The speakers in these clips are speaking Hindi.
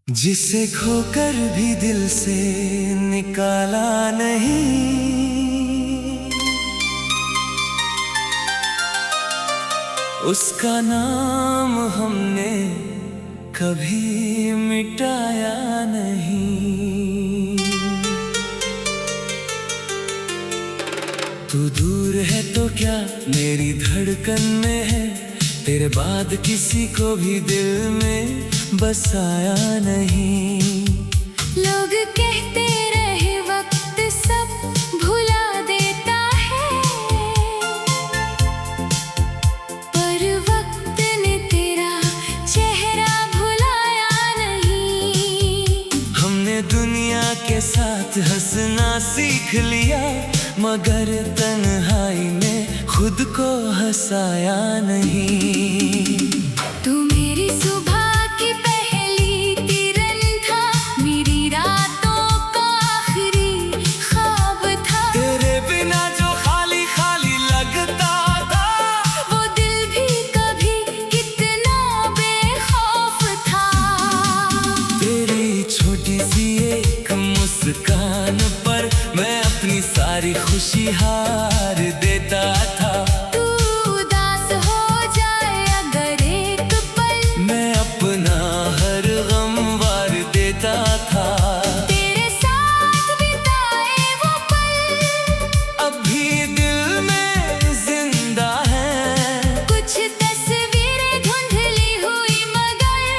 जिसे खोकर भी दिल से निकाला नहीं, उसका नाम हमने कभी मिटाया नहीं। तू दूर है तो क्या मेरी धड़कन में है, तेरे बाद किसी को भी दिल में बसाया नहीं। लोग कहते रहे वक्त सब भुला देता है, पर वक्त ने तेरा चेहरा भुलाया नहीं। हमने दुनिया के साथ हंसना सीख लिया, मगर तन्हाई में खुद को हंसाया नहीं। तू मेरी सुबह की पहली किरण था, मेरी रातों का आखिरी ख्वाब था। तेरे बिना जो खाली खाली लगता था, वो दिल भी कभी कितना बेखौफ था। तेरी छोटी सी एक मुस्कान पर मैं अपनी सारी खुशी हार देता था। तू उदास हो जाए अगर एक पल, मैं अपना हर गम वार देता था। तेरे साथ बिताए वो पल अब भी दिल में जिंदा है, कुछ तस्वीरें धुंधली हुई मगर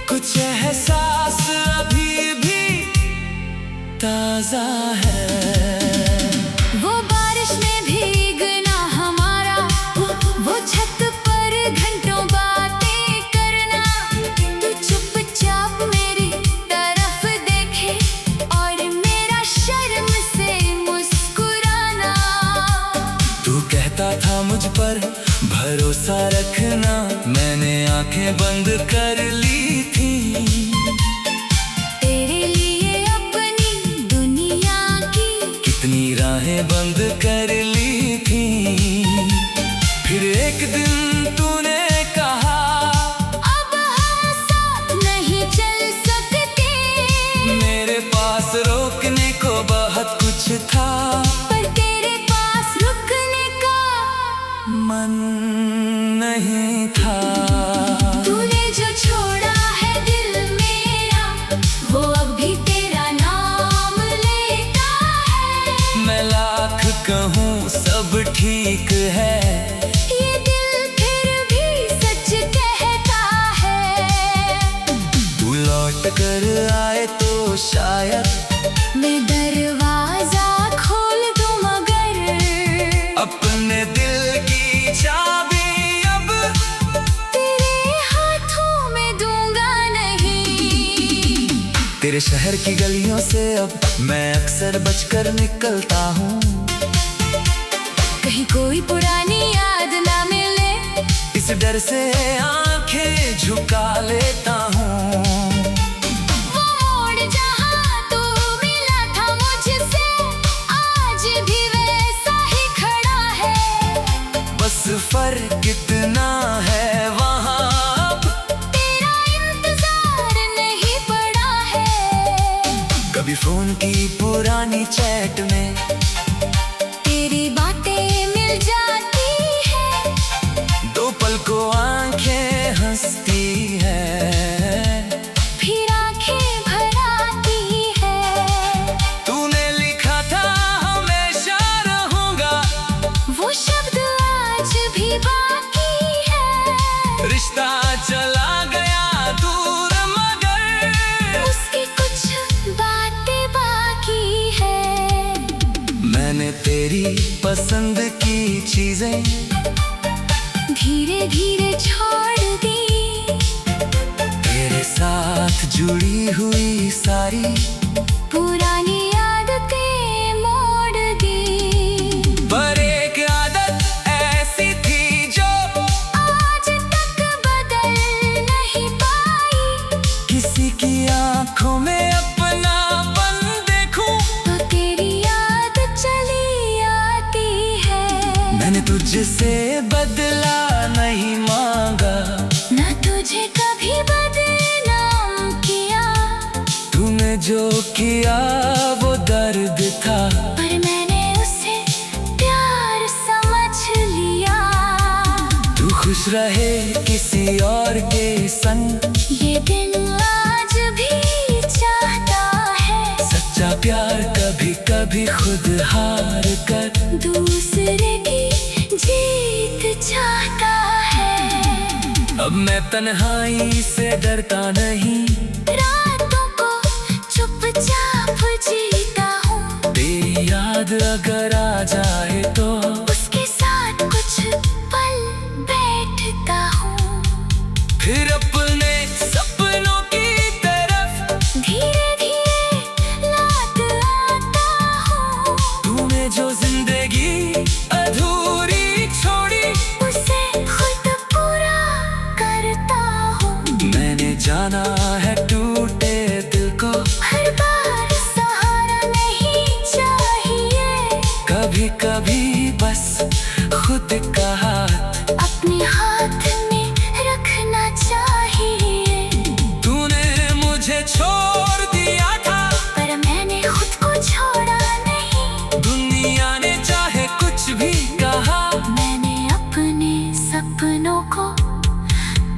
कुछ एहसास अभी भी ताजा है। वो बारिश में भीगना हमारा, वो छत पर घंटों बातें करना। तू चुपचाप मेरी तरफ देखे और मेरा शर्म से मुस्कुराना। तू कहता था मुझ पर भरोसा रखना, मैंने आंखें बंद कर ली थी। तेरे लिए अपनी दुनिया की कितनी राहें बंद कर ली थी। फिर एक दिन तूने कहा, अब हम साथ नहीं चल सकते। मेरे पास रोकने को बहुत कुछ था, पर तेरे पास रुकने का मन नहीं था। तूने जो छोड़ा है दिल मेरा, वो अब भी तेरा नाम लेता है। मैं लाख कहूँ सब ठीक है, ये दिल फिर भी सच कहता है। तू लौट कर आए तो शायद मैं दरवाजा खोल दूं मगर अपने दिल की चाबी अब तेरे हाथों में दूंगा नहीं। तेरे शहर की गलियों से अब मैं अक्सर बचकर निकलता हूँ। कहीं कोई पुरानी याद ना मिले, इस डर से आंखें झुका लेता हूँ। वो मोड़ जहाँ तू मिला था मुझसे, आज भी वैसा ही खड़ा है। बस फर्क कितना है वहाँ, अब तेरा इंतजार नहीं पड़ा है। कभी फोन की पुरानी चैट में तेरी बातें मिल जाती है, दो पल को आंखें हंसती है। फिर आंखें भर आती है। तूने लिखा था हमेशा रहूंगा, वो शब्द आज भी बाकी है। रिश्ता चला गया दूर मगर उसकी कुछ बातें बाकी है। मैंने तेरी पसंद की चीजें धीरे धीरे छोड़ दी, तेरे साथ जुड़ी हुई सारी पुरानी आदतें मोड़ दी। पर एक आदत ऐसी थी जो आज तक बदल नहीं पाई। किसी की आंखों में अपनापन देखूं, तो तेरी याद चली आती है। मैंने तुझसे बदला नहीं मांगा, न तुझे कभी बदनाम किया। जो किया वो दर्द था, पर मैंने उसे प्यार समझ लिया। तू खुश रहे किसी और के संग, ये दिन आज भी चाहता है। सच्चा प्यार कभी कभी खुद हार कर दूसरे की जीत चाहता है। अब मैं तन्हाई से डरता नहीं, रातों को चुपचाप जीता हूँ। तेरी याद अगर आ जाए तो उसके साथ कुछ पल बैठता हूँ। फिर अपने सपनों की तरफ धीरे धीरे लौट आता हूँ। तूने जो जिंदगी अधूरी छोड़ी, उसे खुद पूरा करता हूँ। मैंने जाना है टूटे दिल को हर बार सहारा नहीं चाहिए। कभी कभी बस खुद का हाथ अपने हाथ में रखना चाहिए। तूने मुझे छोड़ दिया था, पर मैंने खुद को छोड़ा नहीं। दुनिया ने चाहे कुछ भी कहा, मैंने अपने सपनों को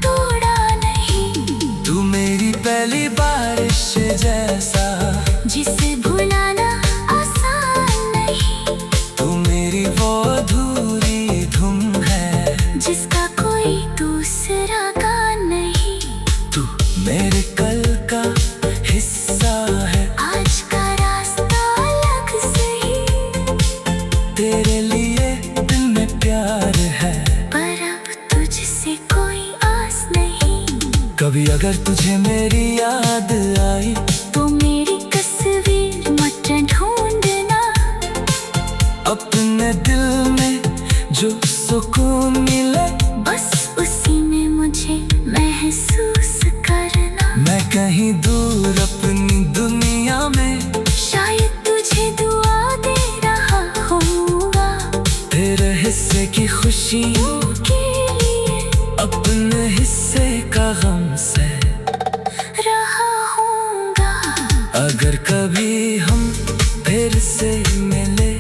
तोड़ा नहीं। तू मेरी पहली बारिश जैसा, जिसे भुलाना आसान नहीं। तू मेरी वो अधूरी धुन है, जिसका कोई दूसरा गा नहीं। तू मेरे कल का हिस्सा है, आज का रास्ता अलग सही। तेरे लिए दिल में प्यार है, पर अब तुझसे कोई आस नहीं। कभी अगर तुझे मेरी याद आई तो मेरी तस्वीर मत ढूंढना। अपने दिल में जो सुकून मिले, बस उसी में मुझे महसूस करना। मैं कहीं दूर अपनी दुनिया में शायद तुझे दुआ दे रहा होगा। तेरे हिस्से की खुशी के लिए अपने हिस्से का गम से रहा होगा। अगर कभी हम फिर से मिले,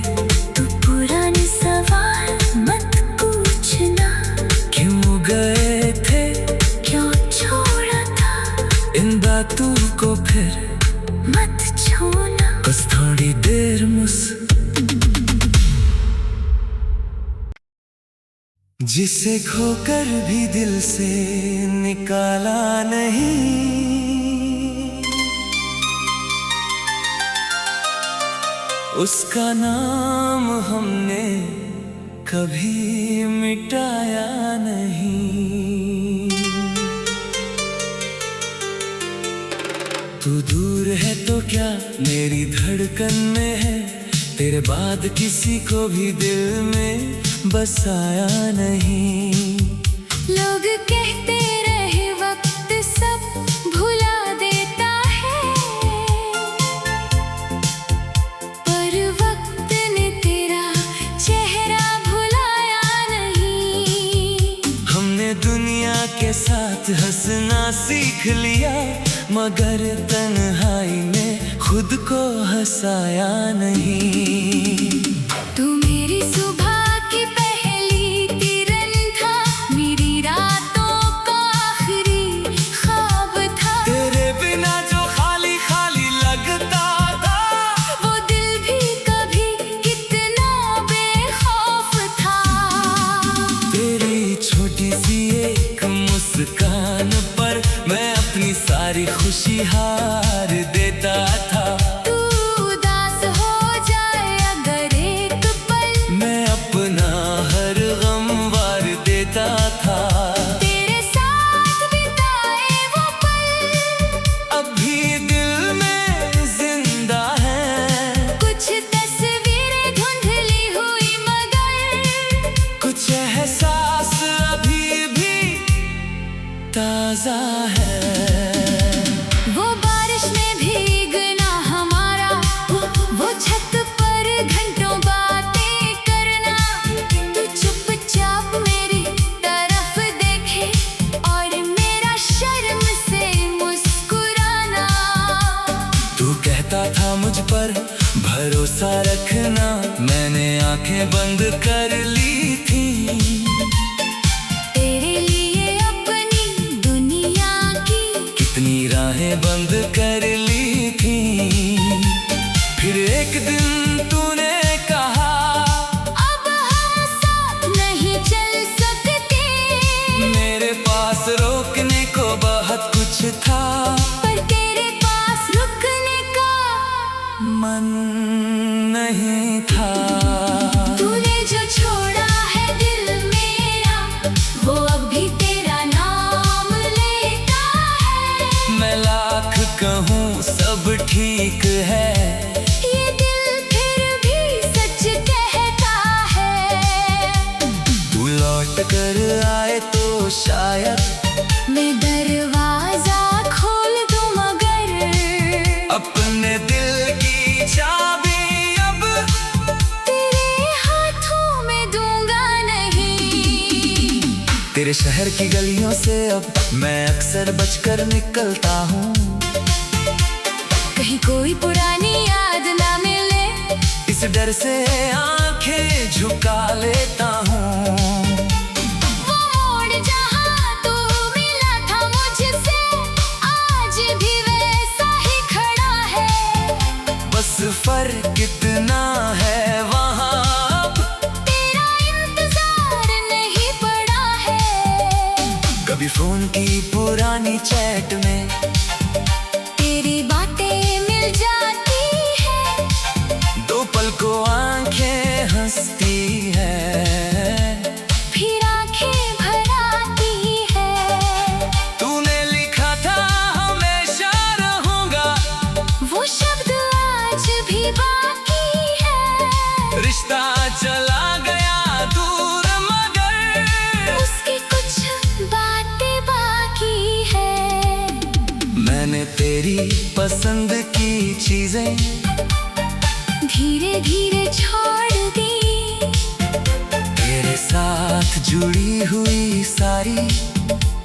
तू पुराने सवाल मत पूछना। क्यों गए थे, क्यों छोड़ा था, इन बातों को फिर मत छूना। बस थोड़ी देर जिसे खोकर भी दिल से निकाला नहीं, उसका नाम हमने कभी मिटाया नहीं। तू दूर है तो क्या मेरी धड़कन में है, तेरे बाद किसी को भी दिल में बसाया नहीं। लोग कहते रहे वक्त सब भुला देता है, पर वक्त ने तेरा चेहरा भुलाया नहीं। हमने दुनिया के साथ हंसना सीख लिया, मगर तन्हाई में खुद को हंसाया नहीं। तू मेरी सुबह की पहली किरण था, मेरी रातों का आखिरी ख्वाब था। तेरे बिना जो खाली खाली लगता था, वो दिल भी कभी कितना बेखौफ था। तेरी छोटी सी एक मुस्कान पर मैं अपनी सारी खुशी हार देता था। तू उदास हो जाए अगर एक पल, मैं अपना हर गम वार देता था। तेरे साथ बिताए वो पल अब भी दिल में जिंदा है, कुछ तस्वीरें धुंधली हुई मगर कुछ एहसास अभी भी ताजा है। वो बारिश में भीगना राहें बंद कर ली थी। तेरे लिए अपनी दुनिया की कितनी राहें बंद कर ली थी। फिर एक दिन तूने कहा अब हम साथ नहीं चल सकते। मेरे पास रोकने को बहुत कुछ था, पर तेरे पास रुकने का मन नहीं था। तूने जो छोड़ा है दिल मेरा, वो अब भी तेरा नाम लेता है। मैं लाख कहूँ सब ठीक है, ये दिल फिर भी सच कहता है। तू लौट कर आए तो शायद मैं दरवाजा खोल दूं, मगर अपने दिल की चाबी अब तेरे हाथों में दूंगा नहीं। तेरे शहर की गलियों से अब मैं अक्सर बचकर निकलता हूँ। कहीं कोई पुरानी याद ना मिले, इस डर से आंखें झुका लेता हूँ। वो मोड़ जहाँ तू मिला था मुझसे, आज भी वैसा ही खड़ा है। बस फर्क कितना है वहाँ अब तेरा इंतजार नहीं पड़ा है। कभी फोन की पुरानी चैट में तेरी बातें मिल जाती है, दो पल को आंखें हंसती है। फिर आंखें भर आती है। तूने लिखा था हमेशा रहूंगा, वो शब्द आज भी बाकी है। रिश्ता चला गया दूर मगर उसकी कुछ बातें बाकी है। मैंने तेरी पसंद की चीजें धीरे धीरे छोड़ दी, तेरे साथ जुड़ी हुई सारी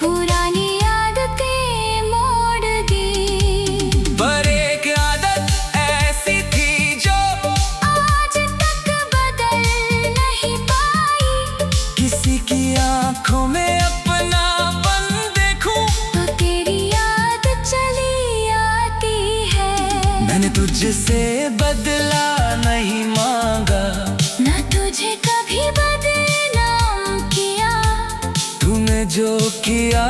पुरानी आदतें मोड़ दी। पर एक आदत ऐसी थी जो आज तक बदल नहीं पाई। किसी की आंखों में अपनापन देखूं, तो तेरी याद चली आती है। मैंने तुझसे बदला नहीं मांगा, न तुझे कभी बदनाम किया, तूने जो किया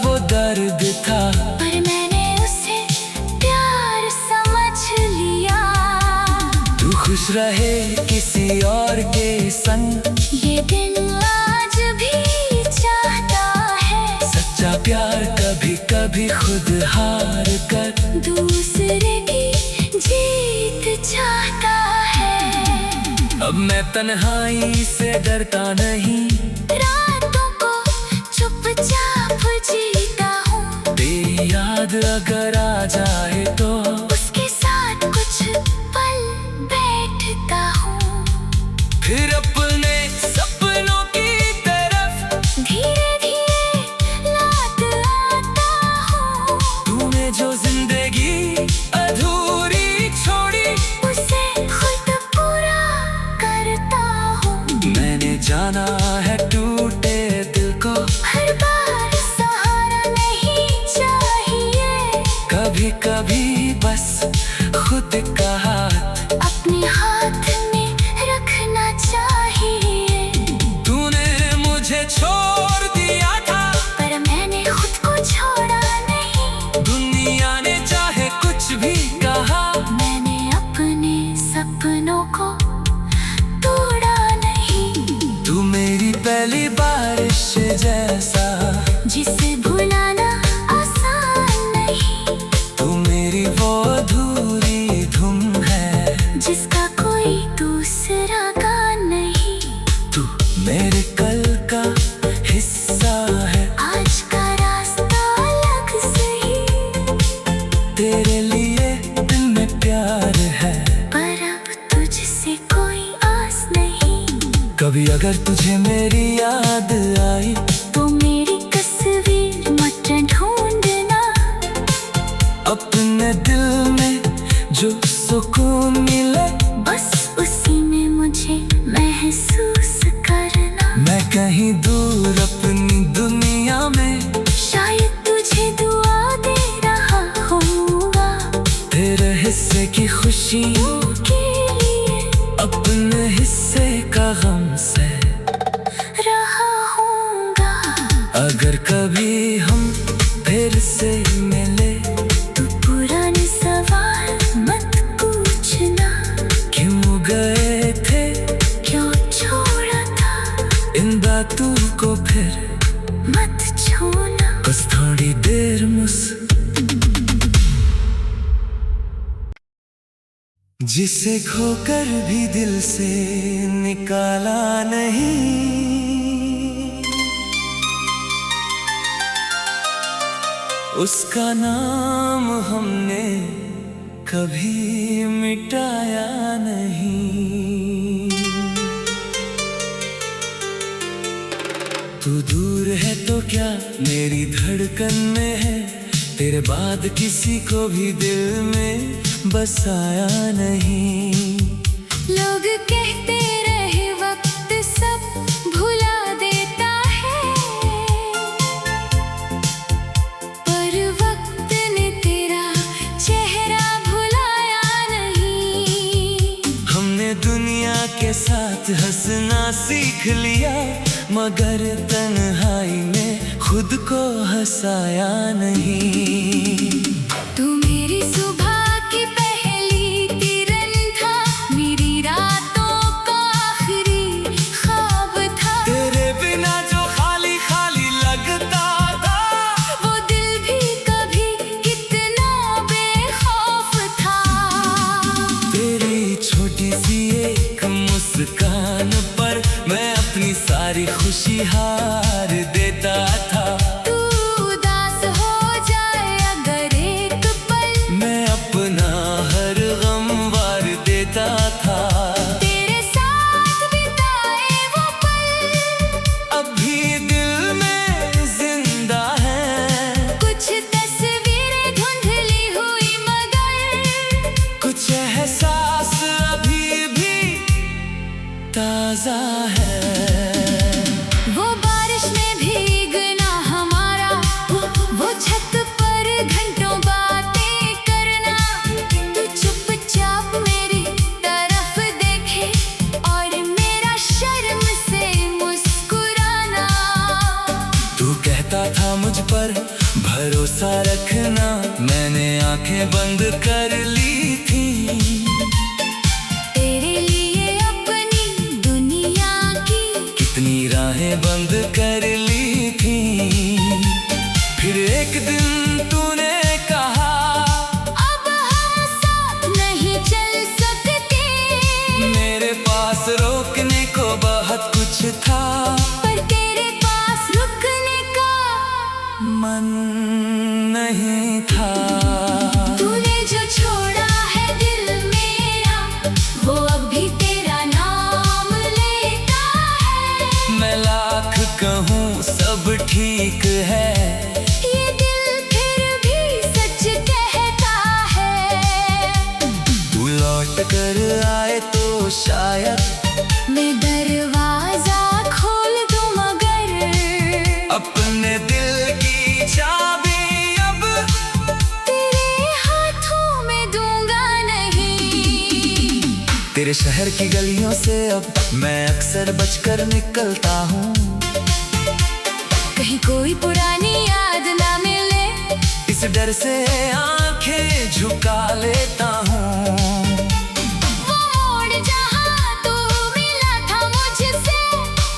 वो दर्द था। पर मैंने उसे प्यार समझ लिया। तू खुश रहे किसी और के संग, ये दिन आज भी चाहता है। सच्चा प्यार कभी कभी खुद हार कर दूसरे की जीत चाहता है। अब मैं तन्हाई से डरता नहीं, रातों को चुपचाप जीता हूँ। तेरी याद अगर आ जाए तो उसके साथ कुछ पल बैठता हूँ। फिर अपने सपनों की तरफ धीरे धीरे लौट आता हूँ। तूने जो जिंदगी अधूरी छोड़ी, उसे खुद पूरा करता हूँ। मैंने जाना है टूटे दिल को हर बार सहारा नहीं चाहिए। कभी कभी बस खुद का हाथ अपने हाथ में रखना चाहिए। तूने मुझे छोड़ दिया था, पर मैंने खुद को छोड़ा नहीं। दुनिया ने चाहे कुछ भी कहा, मैंने अपने सपनों को तोड़ा नहीं। तू मेरी पहली बारिश जैसा, जिसे भुलाना आसान नहीं। तू मेरी वो अधूरी धुन है, जिसका कोई दूसरा गा नहीं। तू मेरे कल का हिस्सा है। आज का रास्ता अलग सही, तेरे लिए दिल में प्यार है, पर अब तुझसे कोई आस नहीं। कभी अगर तुझे मेरी याद आई तो मेरी तस्वीर मत ढूंढना। अपने दिल में जो सुकून मिले, बस उसी में मुझे महसूस कहीं दूर अपनी दुनिया में, शायद तुझे दुआ दे रहा होगा तेरे हिस्से की खुशियों के लिए अपने हिस्से का गम से रहा होगा। अगर कभी हम फिर से मिले तू पुराने सवाल मत पूछना, क्यों गए थे क्यों छोड़ा था, इन बातों को फिर मत छूना। बस थोड़ी देर जिसे खोकर भी दिल से निकाला नहीं, उसका नाम हमने कभी मिटाया नहीं। तू दूर है तो क्या मेरी धड़कन में है, तेरे बाद किसी को भी दिल में बसाया नहीं। लोग कहते रहे वक्त सब भुला देता है, पर वक्त ने तेरा चेहरा भुलाया नहीं। हमने दुनिया के साथ हंसना सीख लिया, मगर तन्हाई में खुद को हंसाया नहीं। तू मेरी सुबह की पहली किरण था, मेरी रातों का आखिरी ख्वाब था। तेरे बिना जो खाली खाली लगता था, वो दिल भी कभी कितना बेखौफ था। तेरी छोटी सी एक मुस्कान पर मैं अपनी सारी खुशी हार देता था। तू उदास हो जाए अगर एक पल, मैं अपना हर गम वार देता था। तेरे साथ बिताए वो पल अब भी दिल में जिंदा है, कुछ तस्वीरें धुंधली हुई मगर कुछ एहसास अभी भी ताजा है। वो बारिश में भीगना हमारा, वो छत पर घंटों बातें करना, तू चुपचाप मेरी तरफ देखे और मेरा शर्म से मुस्कुराना। तू कहता था मुझ पर भरोसा रखना, मैंने आंखें बंद कर ली थी। तेरे लिए अपनी दुनिया की कितनी राहें बंद कर ली थी। फिर एक दिन तूने कहा अब हम साथ नहीं चल सकते, मेरे पास रोकने को बहुत कुछ था, पर तेरे पास रुकने का मन नहीं था। तूने जो छोड़ा है दिल मेरा, वो अब भी तेरा नाम लेता है। मैं लाख कहूँ सब ठीक है, ये दिल फिर भी सच कहता है। तू लौट कर आए तो शायद मैं दरवाजा खोल दूं मगर अपने दिल की चाबी अब तेरे हाथों में दूंगा नहीं। तेरे शहर की गलियों से अब मैं अक्सर बचकर निकलता हूँ, कहीं कोई पुरानी याद ना मिले, इस डर से आंखें झुका लेता हूँ। वो मोड़ जहाँ तू मिला था मुझसे,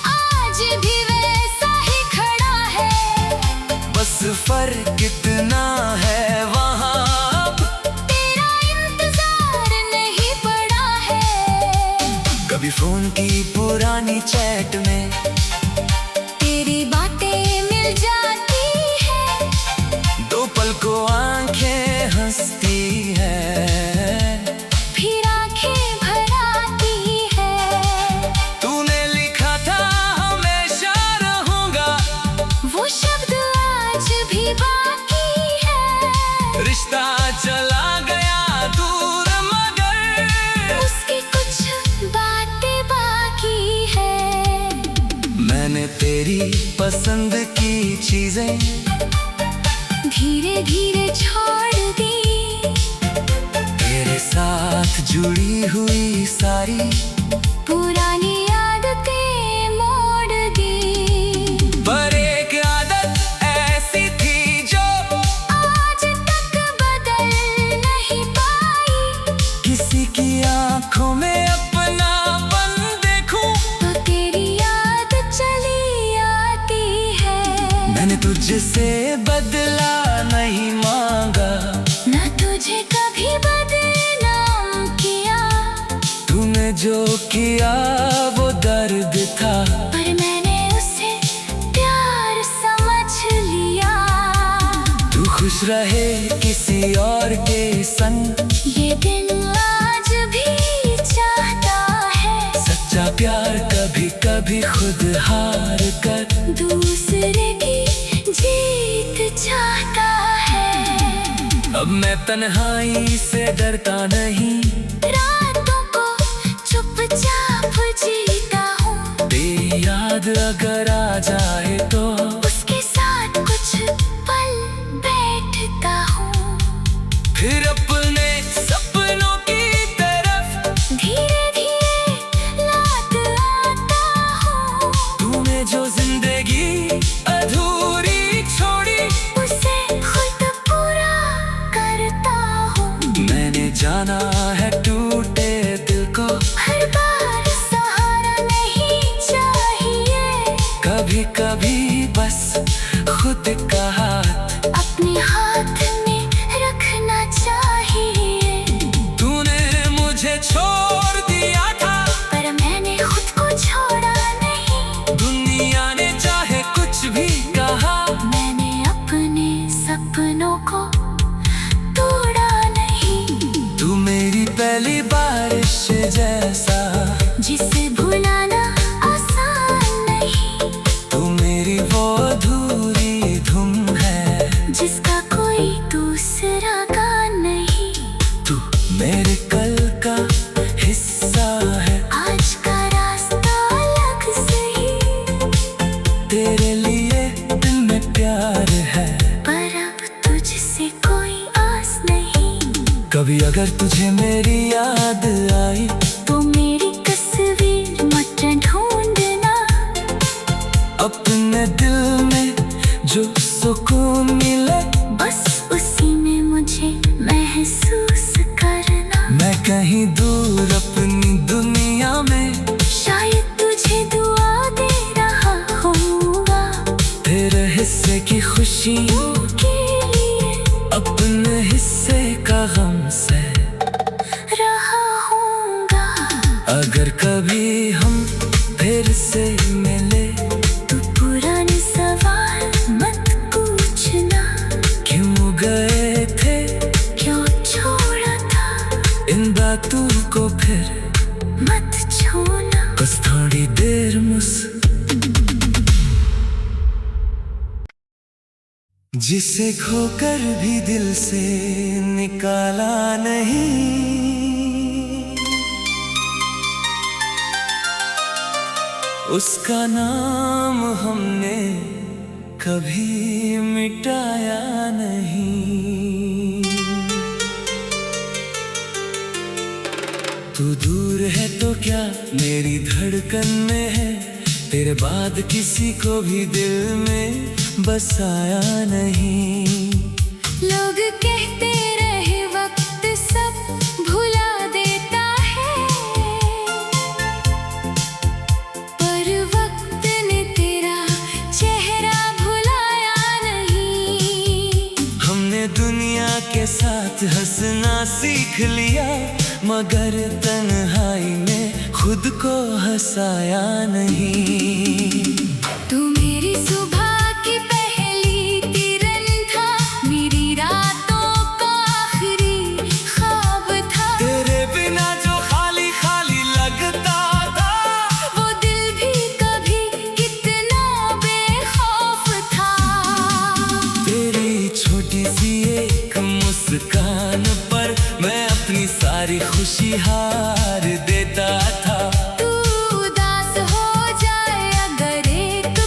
आज भी वैसा ही खड़ा है। बस फर्क कितना है वहाँ अब तेरा इंतजार नहीं पड़ा है। कभी फोन की पुरानी चैट में तेरी बातें मिल जाती है, दो पल को आंखें हंसती है, फिर आंखें भर आती है। तूने लिखा था हमेशा रहूंगा, वो शब्द आज भी बाकी है। रिश्ता चला गया दूर मगर उसकी कुछ बातें बाकी है। मैंने मैंने तेरी पसंद की चीजें धीरे धीरे छोड़ दी। तेरे साथ जुड़ी हुई सारी पुरानी आदतें मोड़ दी। पर एक आदत ऐसी थी जो आज तक बदल नहीं पाई। किसी की आंखों में अपनापन देखूं तो तेरी याद चली आती है। मैंने तुझसे बदला नहीं मांगा, न तुझे कभी बदनाम किया। तूने जो किया वो दर्द था, पर मैंने उसे प्यार समझ लिया। तू खुश रहे किसी और के संग, ये दिन आज भी चाहता है। सच्चा प्यार कभी कभी खुद हार कर दूसरे की जीत चाहता है। अब मैं तन्हाई से डरता नहीं, रातों को चुपचाप जीता हूँ। तेरी याद अगर आ जाए तो उसके साथ कुछ पल बैठता हूँ। फिर अपने सपनों की तरफ धीरे धीरे लौट आता हूँ। तूने जो जिंदगी अधूरी छोड़ी, उसे खुद पूरा करता हूँ। मैंने जाना है टूटे दिल को हर बार सहारा नहीं चाहिए। कभी कभी बस खुद का हाथ अपने हाथ में रखना चाहिए। तूने मुझे छोड़ दिया था, पर मैंने खुद को छोड़ा नहीं। दुनिया ने चाहे कुछ भी कहा, मैंने अपने सपनों को तोड़ा नहीं। तू मेरी पहली बारिश जैसा, जिसे भुलाना आसान नहीं। तू मेरी वो अधूरी धुन है, जिसका कोई दूसरा गा नहीं। तू मेरे कल का हिस्सा है, आज का रास्ता अलग सही। तेरे लिए दिल में प्यार है, पर अब तुझसे कोई आस नहीं। कभी अगर तुझे मेरी याद आई तो मेरी तस्वीर मत ढूंढना। अपने दिल में जो सुकून मिले, बस उसी में मुझे महसूस करना। मैं कहीं दूर अपनी दुनिया में शायद तुझे दुआ दे रहा होऊंगा। तेरे हिस्से की खुशी के लिए अपने हिस्से का गम से रहा होऊंगा। अगर कभी हम फिर से मिले, तू पुराने सवाल मत पूछना। क्यों गए थे, क्यों छोड़ा था, इन बातों को फिर मत छूना। बस थोड़ी देर जिसे खोकर भी दिल से निकाला नहीं, उसका नाम हमने कभी मिटाया नहीं। तू दूर है तो क्या मेरी धड़कन में है, तेरे बाद किसी को भी दिल में बसाया नहीं। लोग कहते रहे वक्त सब भुला देता है, पर वक्त ने तेरा चेहरा भुलाया नहीं। हमने दुनिया के साथ हंसना सीख लिया, मगर तन्हाई में खुद को हंसाया नहीं। तू मेरी सुबह की पहली किरण था, मेरी रातों का आखिरी ख्वाब था। तेरे बिना जो खाली खाली लगता था, वो दिल भी कभी कितना बेखौफ था। तेरी छोटी सी एक मुस्कान पर मैं अपनी सारी खुशी हार देता था। तू उदास हो जाए अगर एक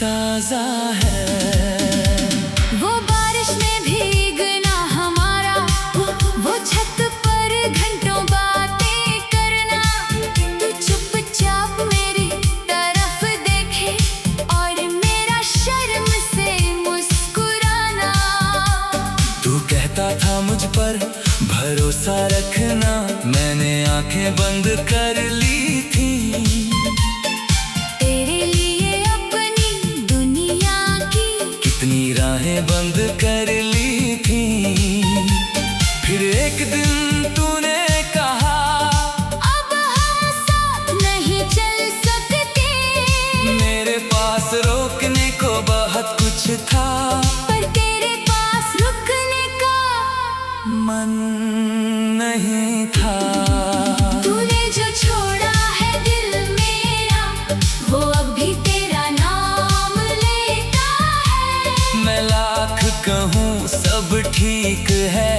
ताजा है। वो बारिश में भीगना हमारा, वो छत पर घंटों बातें करना। तू चुपचाप मेरी तरफ देखे और मेरा शर्म से मुस्कुराना। तू कहता था मुझ पर भरोसा रखना, मैंने आंखें बंद कर ली थी। तेरे लिए अपनी दुनिया की कितनी राहें बंद कर ली थी। फिर एक दिन तूने कहा अब हम साथ नहीं चल सकते। मेरे पास रोकने को बहुत कुछ था, पर तेरे पास रुकने का मन नहीं था। तूने जो छोड़ा है दिल मेरा, वो अब भी तेरा नाम लेता है। मैं लाख कहूँ सब ठीक है,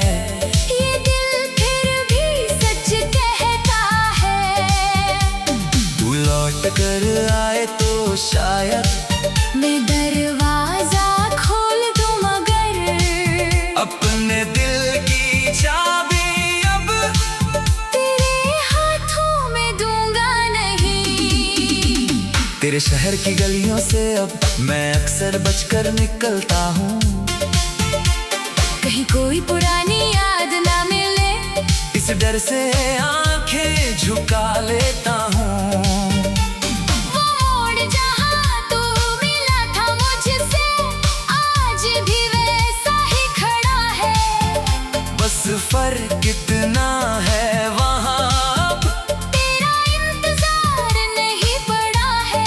ये दिल फिर भी सच कहता है। तू लौट कर आए तो शायद मैं दरवाजा खोल दूं, मगर अपने दिल की चाबी अब तेरे हाथों में दूंगा नहीं। तेरे शहर की गलियों से अब मैं अक्सर बचकर निकलता हूँ। कहीं कोई पुरानी याद ना मिले, इस डर से आंखें झुका लेता हूँ। वो मोड़ जहाँ तू मिला था मुझसे, आज भी वैसा ही खड़ा है। बस फर्क कितना है वहाँ अब तेरा इंतजार नहीं पड़ा है।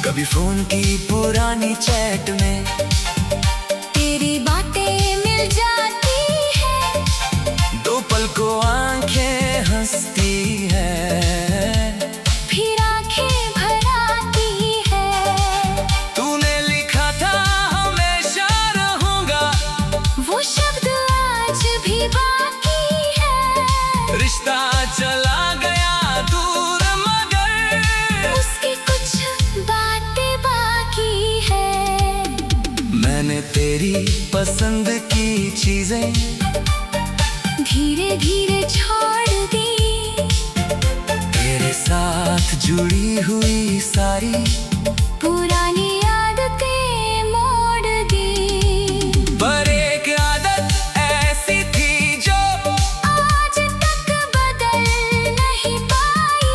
कभी फोन की पुरानी चैट में तेरी बातें मिल जाती है, दो पल को आंखें हंसती है। फिर आंखें भर आती है। तूने लिखा था हमेशा रहूंगा, वो शब्द आज भी बाकी है। रिश्ता चला गया दूर मगर उसकी कुछ बातें बाकी है। मैंने तेरी पसंद की चीजें धीरे धीरे छोड़ दी, तेरे साथ जुड़ी हुई सारी पुरानी आदतें मोड़ दी। पर एक आदत ऐसी थी जो आज तक बदल नहीं पाई।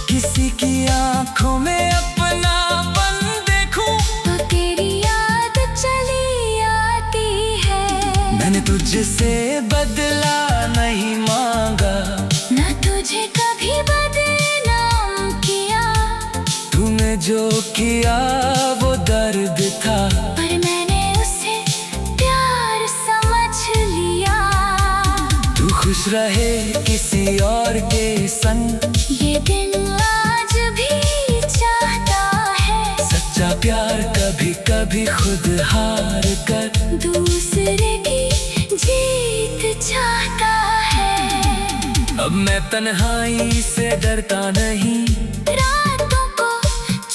किसी की आंखों में अपनापन देखूं, तो तेरी याद चली आती है। मैंने तुझसे बदला नहीं मांगा, ना तुझे कभी बदनाम किया, तूने जो किया वो दर्द था। पर मैंने उसे प्यार समझ लिया। तू खुश रहे किसी और के संग, ये दिन आज भी चाहता है। सच्चा प्यार कभी कभी खुद हार कर दूसरे की जीत चाहता है। अब मैं तन्हाई से डरता नहीं, रातों को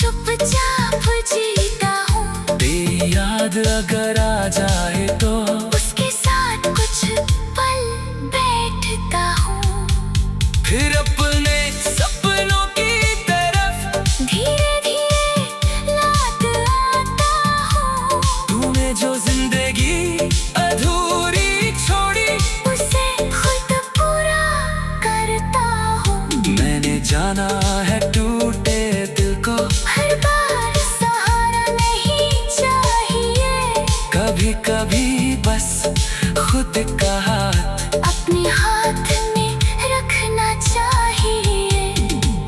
चुपचाप जीता हूँ। तेरी याद अगर आ जाए तो उसके साथ कुछ पल बैठता हूँ। फिर अपने सपनों की तरफ धीरे धीरे लौट आता हूँ। तूने जो जिंदगी अधूरी छोड़ी, उसे खुद पूरा करता हूँ। मैंने जाना है टूटे दिल को हर बार सहारा नहीं चाहिए। कभी कभी बस खुद का हाथ अपने हाथ में रखना चाहिए।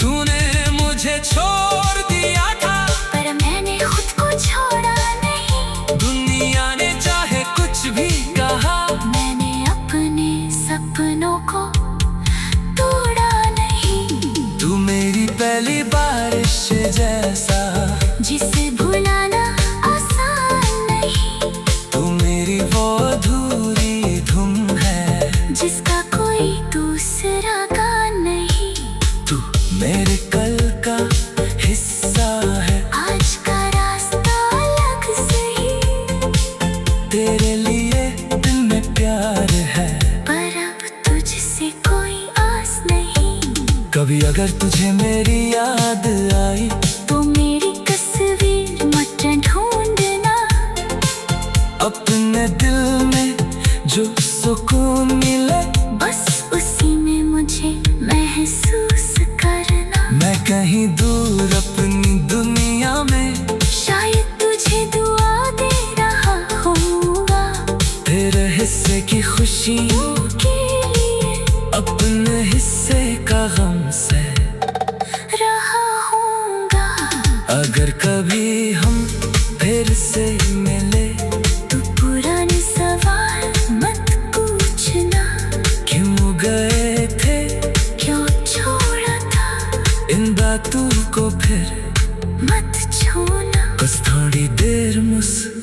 तूने मुझे छोड़ दिया था, पर मैंने खुद को छोड़ा नहीं। दुनिया ने चाहे कुछ भी कहा, मैंने अपने सपनों को तोड़ा नहीं। तू मेरी पहली बारिश जैसा, जिसे भुलाना आसान नहीं। तू मेरी वो अधूरी धुन है, जिसका कोई दूसरा का नहीं। तू मेरे कल का हिस्सा है। आज का रास्ता अगर तुझे मेरी याद आई तो मेरी तस्वीर मत ढूंढना। अपने दिल में जो सुकून मिले बस उसी में मुझे महसूस करना। मैं कहीं दूर अपनी दुनिया में शायद तुझे दुआ दे रहा होऊंगा। तेरे हिस्से की खुशी के लिए अपने हिस्से का गम से रहा होऊंगा। अगर कभी हम फिर से मिले तो पुराने सवाल मत पूछना। क्यों गए थे, क्यों छोड़ा था, इन बातों को फिर मत छूना। बस थोड़ी देर मुस्कुरा